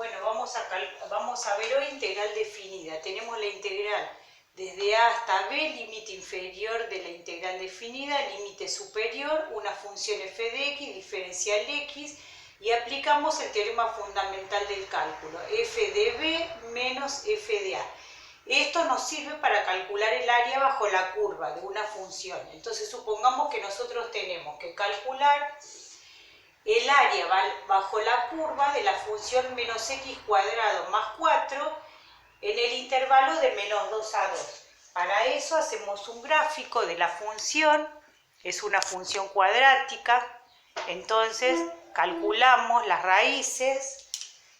Bueno, vamos a ver hoy integral definida. Tenemos la integral desde a hasta b, límite inferior de la integral definida, límite superior, una función f de x, diferencial x, y aplicamos el teorema fundamental del cálculo, f de b menos f de a. Esto nos sirve para calcular el área bajo la curva de una función. Entonces supongamos que nosotros tenemos que calcular el área bajo la curva de la función menos x cuadrado más 4 en el intervalo de menos 2 a 2. Para eso hacemos un gráfico de la función, es una función cuadrática, entonces calculamos las raíces,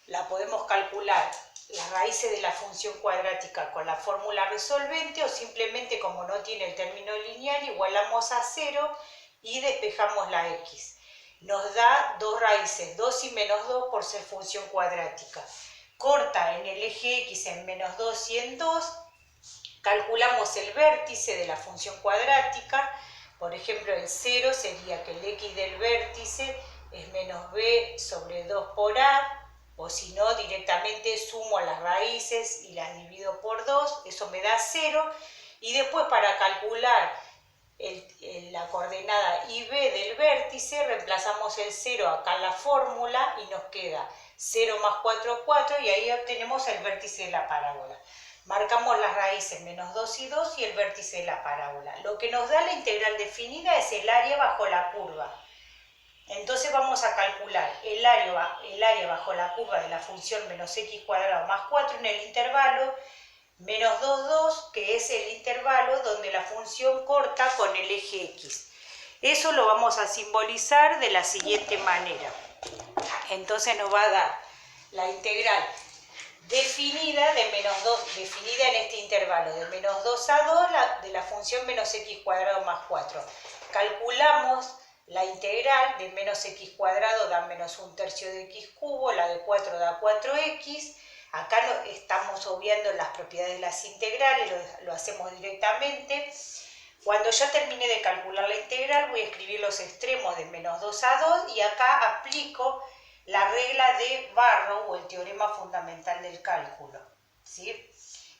la podemos calcular las raíces de la función cuadrática con la fórmula resolvente o simplemente como no tiene el término lineal igualamos a 0 y despejamos la x. Nos da dos raíces, 2 y menos 2 por ser función cuadrática. Corta en el eje x en menos 2 y en 2. Calculamos el vértice de la función cuadrática. Por ejemplo, el 0 sería que el x del vértice es menos b sobre 2 por a. O si no, directamente sumo las raíces y las divido por 2. Eso me da 0. Y después para calcular la coordenada IB del vértice, reemplazamos el 0 acá en la fórmula y nos queda 0 más 4, 4 y ahí obtenemos el vértice de la parábola. Marcamos las raíces menos 2 y 2 y el vértice de la parábola. Lo que nos da la integral definida es el área bajo la curva. Entonces vamos a calcular el área bajo la curva de la función menos x cuadrado más 4 en el intervalo menos 2, 2, que es el intervalo donde la función corta con el eje x. Eso lo vamos a simbolizar de la siguiente manera. Entonces nos va a dar la integral definida de menos 2, definida en este intervalo de menos 2 a 2 de la función menos x cuadrado más 4. Calculamos la integral de menos x cuadrado da menos 1/3 de x cubo, la de 4 da 4x. Acá estamos obviando las propiedades de las integrales, lo hacemos directamente. Cuando ya termine de calcular la integral, voy a escribir los extremos de menos 2 a 2 y acá aplico la regla de Barrow o el teorema fundamental del cálculo, ¿sí?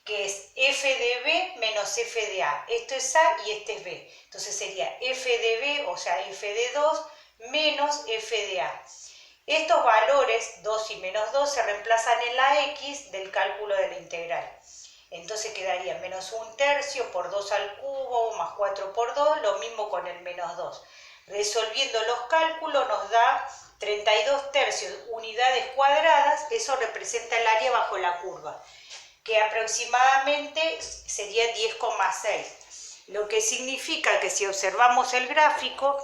Que es f de b menos f de a. Esto es a y este es b. Entonces sería f de b, o sea, f de 2 menos f de a. Estos valores, 2 y menos 2, se reemplazan en la x del cálculo de la integral. Entonces quedaría menos 1/3 por 2 al cubo más 4 por 2, lo mismo con el menos 2. Resolviendo los cálculos nos da 32/3 unidades cuadradas, eso representa el área bajo la curva, que aproximadamente sería 10,6. Lo que significa que si observamos el gráfico,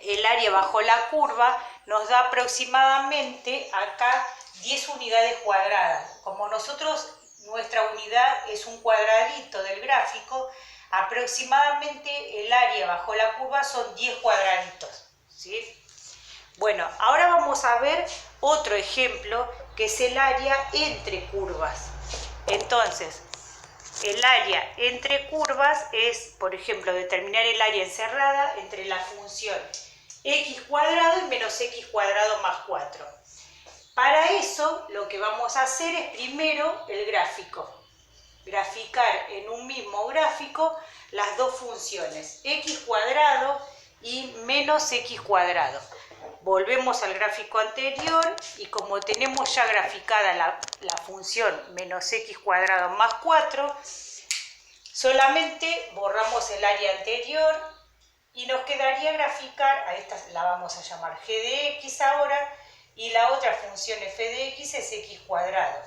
el área bajo la curva nos da aproximadamente acá 10 unidades cuadradas. Como nuestra unidad es un cuadradito del gráfico, aproximadamente el área bajo la curva son 10 cuadraditos, ¿sí? Bueno, ahora vamos a ver otro ejemplo que es el área entre curvas. Entonces, el área entre curvas es, por ejemplo, determinar el área encerrada entre la función x cuadrado y menos x cuadrado más 4. Para eso, lo que vamos a hacer es primero el gráfico. Graficar en un mismo gráfico las dos funciones, x cuadrado y menos x cuadrado. Volvemos al gráfico anterior y como tenemos ya graficada la función menos x cuadrado más 4, solamente borramos el área anterior y nos quedaría graficar, a esta la vamos a llamar g de x ahora, y la otra función f de x es x cuadrado.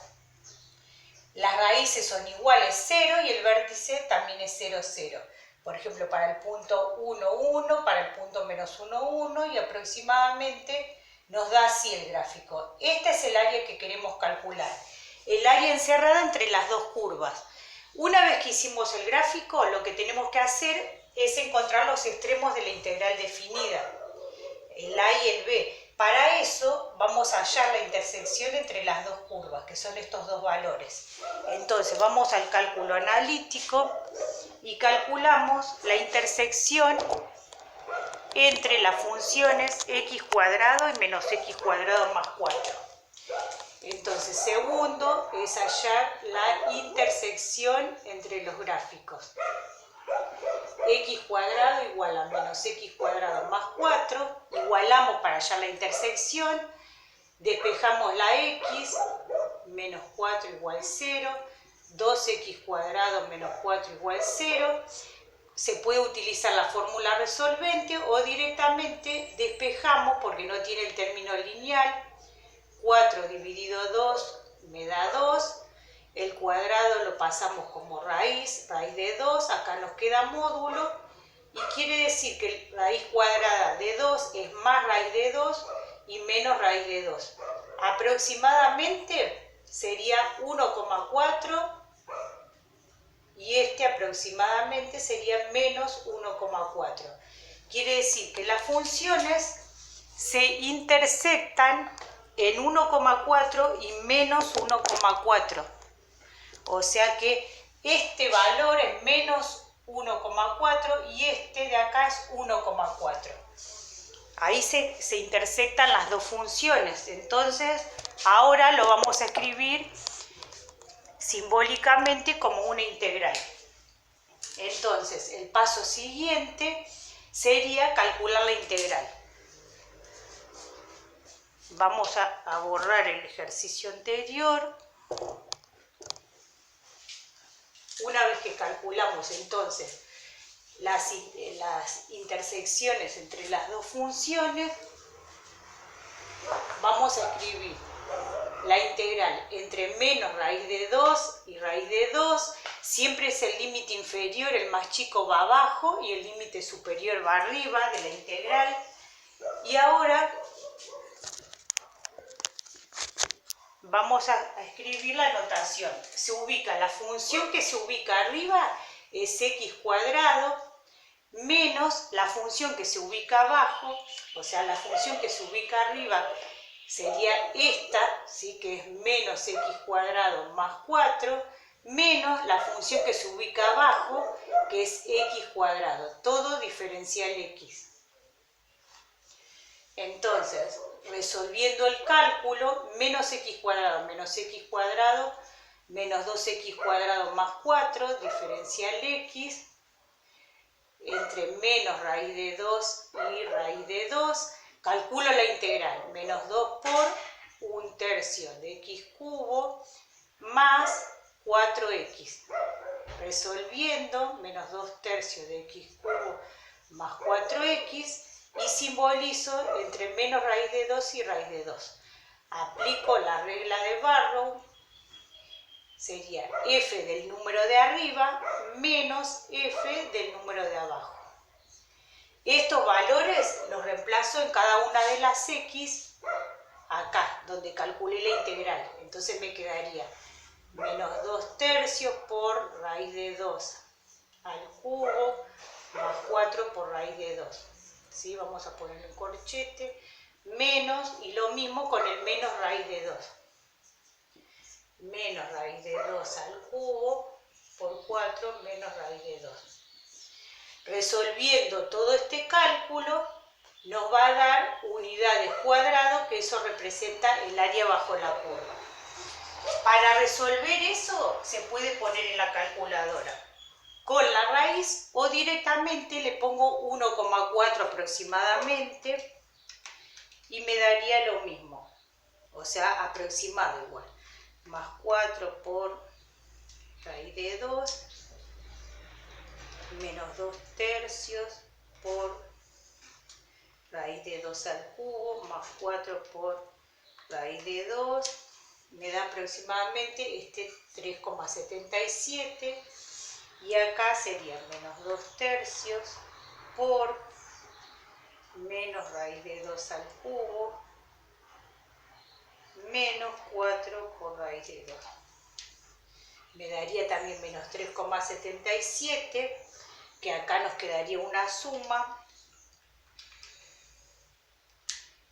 Las raíces son iguales 0 y el vértice también es 0, 0. Por ejemplo, para el punto 1, 1, para el punto menos 1, 1 y aproximadamente nos da así el gráfico. Este es el área que queremos calcular, el área encerrada entre las dos curvas. Una vez que hicimos el gráfico, lo que tenemos que hacer es encontrar los extremos de la integral definida, el a y el b. Para eso vamos a hallar la intersección entre las dos curvas, que son estos dos valores. Entonces vamos al cálculo analítico y calculamos la intersección entre las funciones x cuadrado y menos x cuadrado más 4. Entonces, segundo es hallar la intersección entre los gráficos. X cuadrado igual a menos X cuadrado más 4. Igualamos para hallar la intersección. Despejamos la X. Menos 4 igual 0. 2X cuadrado menos 4 igual 0. Se puede utilizar la fórmula resolvente o directamente despejamos porque no tiene el término lineal. 4 dividido 2 me da 2, el cuadrado lo pasamos como raíz de 2, acá nos queda módulo, y quiere decir que raíz cuadrada de 2 es más raíz de 2 y menos raíz de 2. Aproximadamente sería 1,4 y este aproximadamente sería menos 1,4. Quiere decir que las funciones se intersectan en 1,4 y menos 1,4. O sea que este valor es menos 1,4 y este de acá es 1,4. Ahí se intersectan las dos funciones. Entonces, ahora lo vamos a escribir simbólicamente como una integral. Entonces, el paso siguiente sería calcular la integral. Vamos a borrar el ejercicio anterior. Una vez que calculamos entonces las intersecciones entre las dos funciones, vamos a escribir la integral entre menos raíz de 2 y raíz de 2. Siempre es el límite inferior, el más chico va abajo y el límite superior va arriba de la integral. Y ahora vamos a escribir la notación. Se ubica, la función que se ubica arriba es x cuadrado menos la función que se ubica abajo, o sea, la función que se ubica arriba sería esta, ¿sí? Que es menos x cuadrado más 4, menos la función que se ubica abajo, que es x cuadrado, todo diferencial x. Entonces, resolviendo el cálculo, menos x cuadrado menos 2x cuadrado más 4, diferencial x, entre menos raíz de 2 y raíz de 2, calculo la integral, menos 2 por 1/3 de x cubo más 4x. Resolviendo, menos 2/3 de x cubo más 4x, y simbolizo entre menos raíz de 2 y raíz de 2. Aplico la regla de Barrow, sería f del número de arriba menos f del número de abajo. Estos valores los reemplazo en cada una de las x, acá, donde calculé la integral. Entonces me quedaría menos 2/3 por raíz de 2 al cubo más 4 por raíz de 2. ¿Sí? Vamos a poner el corchete, menos, y lo mismo con el menos raíz de 2. Menos raíz de 2 al cubo por 4 menos raíz de 2. Resolviendo todo este cálculo, nos va a dar unidades cuadradas, que eso representa el área bajo la curva. Para resolver eso, se puede poner en la calculadora con la raíz o directamente le pongo 1,4 aproximadamente y me daría lo mismo, o sea, aproximado igual, más 4 por raíz de 2 menos 2/3 por raíz de 2 al cubo más 4 por raíz de 2, me da aproximadamente este 3,77. Y acá sería menos 2/3 por menos raíz de 2 al cubo menos 4 por raíz de 2. Me daría también menos 3,77, que acá nos quedaría una suma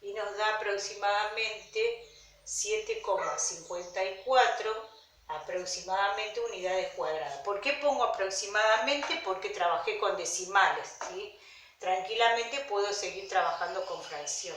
y nos da aproximadamente 7,54 aproximadamente unidades cuadradas. ¿Por qué pongo aproximadamente? Porque trabajé con decimales, ¿sí? Tranquilamente puedo seguir trabajando con fracción.